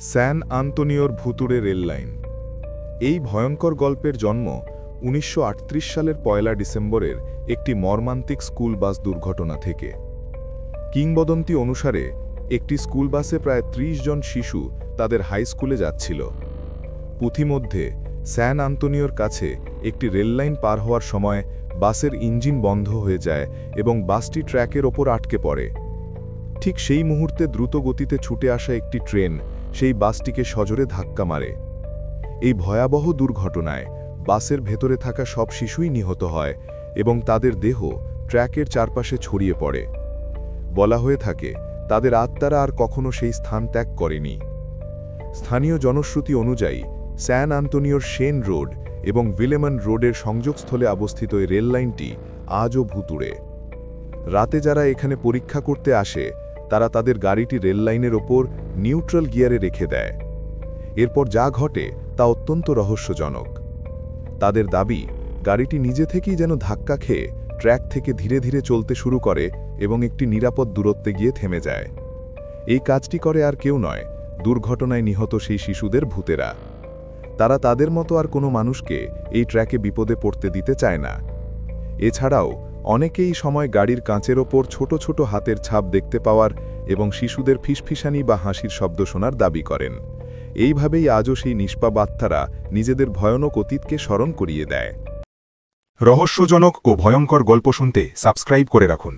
স্যান আন্তোনিওর ভুতুড়ে রেললাইন। এই ভয়ঙ্কর গল্পের জন্ম ১৯৩৮ সালের ১ ডিসেম্বরের একটি মর্মান্তিক স্কুল বাস দুর্ঘটনা থেকে। কিংবদন্তি অনুসারে একটি স্কুল বাসে প্রায় ৩০ জন শিশু তাদের হাই স্কুলে যাচ্ছিল। পুঁথিমধ্যে স্যান আন্তোনিওর কাছে একটি রেললাইন পার হওয়ার সময় বাসের ইঞ্জিন বন্ধ হয়ে যায় এবং বাসটি ট্র্যাকের ওপর আটকে পড়ে। ঠিক সেই মুহূর্তে দ্রুত গতিতে ছুটে আসা একটি ট্রেন সেই বাসটিকে সজোরে ধাক্কা মারে। এই ভয়াবহ দুর্ঘটনায় বাসের ভেতরে থাকা সব শিশুই নিহত হয় এবং তাদের দেহ ট্র্যাকের চারপাশে ছড়িয়ে পড়ে। বলা হয়ে থাকে তাদের আত্মারা আর কখনো সেই স্থান ত্যাগ করেনি। স্থানীয় জনশ্রুতি অনুযায়ী স্যান আন্তোনিওর শেন রোড এবং ভিলেমান রোডের সংযোগস্থলে অবস্থিত এই রেললাইনটি আজও ভুতুড়ে। রাতে যারা এখানে পরীক্ষা করতে আসে তারা তাদের গাড়িটি রেললাইনের ওপর নিউট্রাল গিয়ারে রেখে দেয়। এরপর যা ঘটে তা অত্যন্ত রহস্যজনক। তাদের দাবি, গাড়িটি নিজে থেকেই যেন ধাক্কা খেয়ে ট্র্যাক থেকে ধীরে ধীরে চলতে শুরু করে এবং একটি নিরাপদ দূরত্বে গিয়ে থেমে যায়। এই কাজটি করে আর কেউ নয়, দুর্ঘটনায় নিহত সেই শিশুদের ভূতেরা। তারা তাদের মতো আর কোনো মানুষকে এই ট্র্যাকে বিপদে পড়তে দিতে চায় না। এছাড়াও অনেকেই সময় গাড়ির কাঁচের ওপর ছোট ছোট হাতের ছাপ দেখতে পাওয়ার এবং শিশুদের ফিসফিসানি বা হাসির শব্দ শোনার দাবি করেন। এইভাবেই আজও সেই নিষ্পাপ আত্মারা নিজেদের ভয়ানক অতীতকে স্মরণ করিয়ে দেয়। রহস্যজনক ও ভয়ঙ্কর গল্প শুনতে সাবস্ক্রাইব করে রাখুন।